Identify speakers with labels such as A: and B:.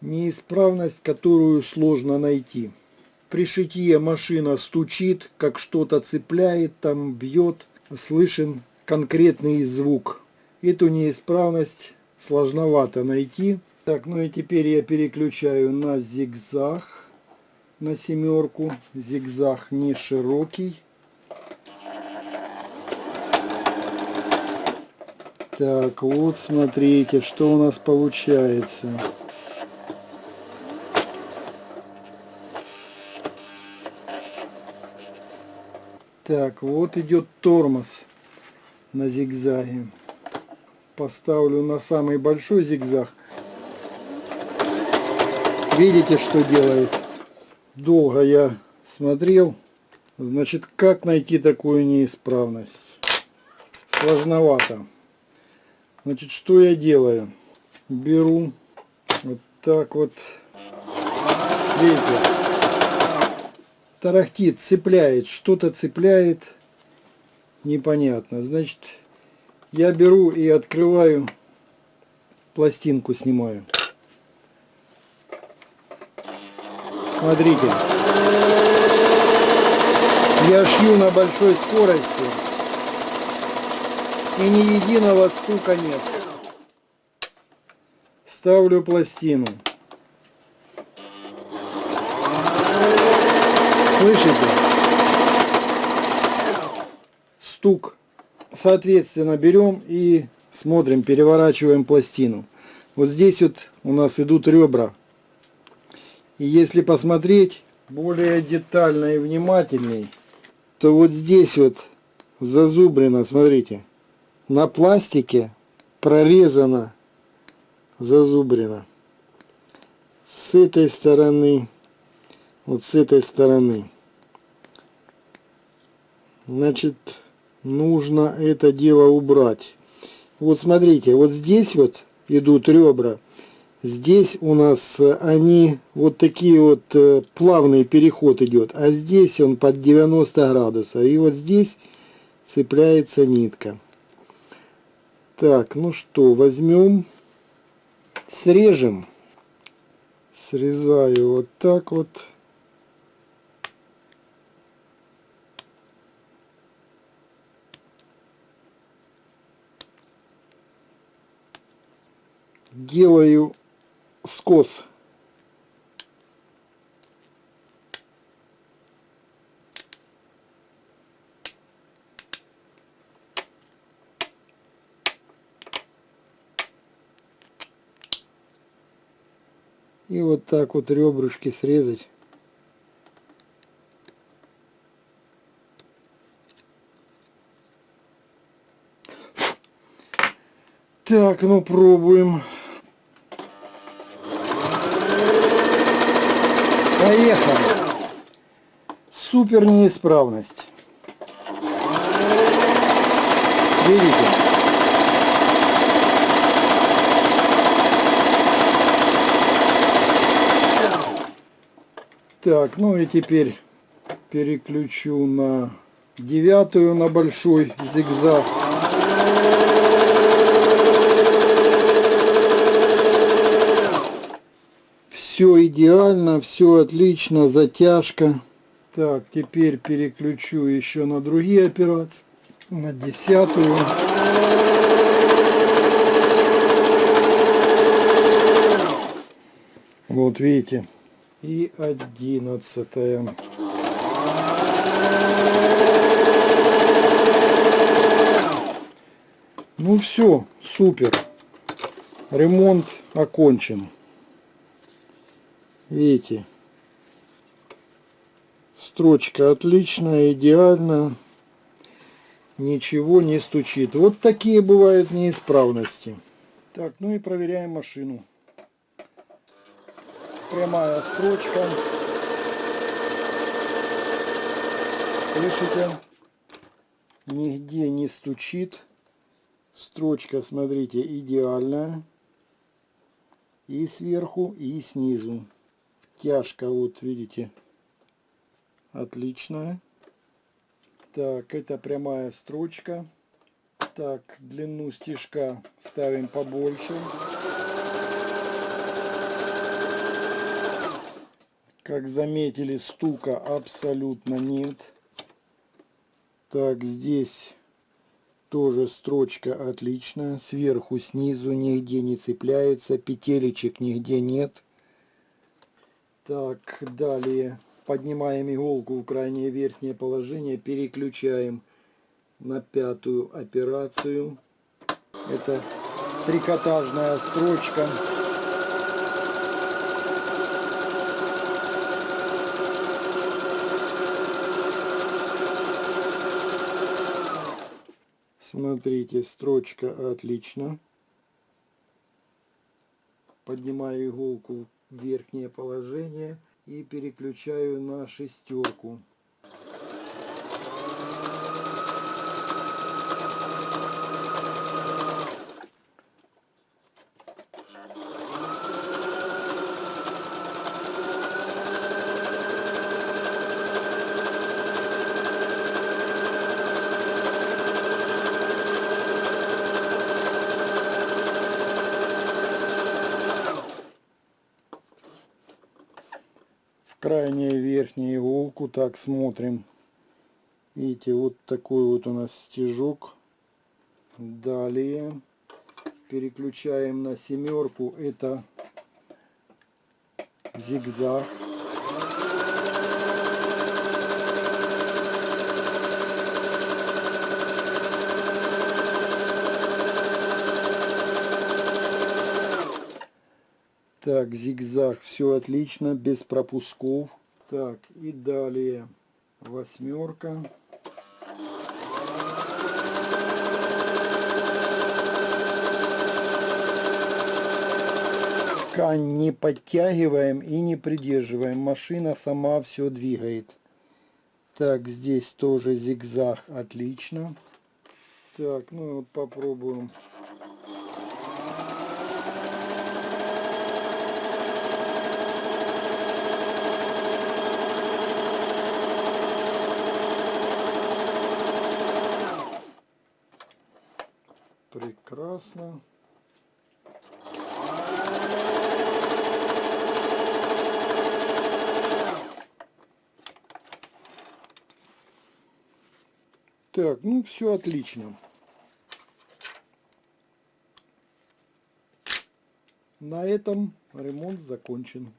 A: Неисправность, которую сложно найти. При шитье машина стучит, как что-то цепляет, там бьет, слышен конкретный звук. Эту неисправность сложновато найти. Так, ну и теперь я переключаю на зигзаг, на семерку. Зигзаг не широкий. Так, вот смотрите, что у нас получается. Так, вот идет тормоз на зигзаге. Поставлю на самый большой зигзаг. Видите, что делает? Долго я смотрел. Значит, как найти такую неисправность? Сложновато. Значит, что я делаю? Беру вот так вот. Видите? Тарахтит, цепляет, что-то цепляет, непонятно. Значит, я беру и открываю, пластинку снимаю. Смотрите, я шью на большой скорости, и ни единого стука нет. Ставлю пластину. Слышите? Стук. Соответственно, берем и смотрим, переворачиваем пластину. Вот здесь вот у нас идут ребра. И если посмотреть более детально и внимательней, то вот здесь вот зазубрено, смотрите, на пластике прорезано, зазубрено. С этой стороны. Вот с этой стороны. Значит, нужно это дело убрать. Вот смотрите, вот здесь вот идут ребра. Здесь у нас они вот такие вот, плавный переход идет. А здесь он под 90 градусов. И вот здесь цепляется нитка. Так, ну что, возьмем, срежем. Срезаю вот так вот. Делаю скос. И вот так вот ребрышки срезать. Так, ну пробуем. Поехали. Супер неисправность. Видите? Так, ну и теперь переключу на 9-ю, на большой зигзаг. Все идеально, все отлично, затяжка. Так, теперь переключу еще на другие операции. На 10-ю. Вот видите. И 11-я. Ну все, супер. Ремонт окончен. Видите, строчка отличная, идеально, ничего не стучит. Вот такие бывают неисправности. Так, ну и проверяем машину. Прямая строчка. Слышите? Нигде не стучит. Строчка, смотрите, идеальная. И сверху, и снизу. Тяжка, вот видите, отличная. Так, это прямая строчка. Так, длину стежка ставим побольше. Как заметили, стука абсолютно нет. Так, здесь тоже строчка отличная. Сверху, снизу нигде не цепляется. Петелечек нигде нет. Так, далее поднимаем иголку в крайнее верхнее положение. Переключаем на 5-ю операцию. Это трикотажная строчка. Смотрите, строчка отлично. Поднимаю иголку в верхнее положение и переключаю на 6-ку. Крайняя верхняя иголку, так смотрим. Видите, вот такой вот у нас стежок. Далее переключаем на 7-ку, это зигзаг. Так, зигзаг, все отлично, без пропусков. Так, и далее 8-ка. Ткань не подтягиваем и не придерживаем. Машина сама все двигает. Так, здесь тоже зигзаг, отлично. Так, ну вот попробуем. Прекрасно. Так, ну все отлично. На этом ремонт закончен.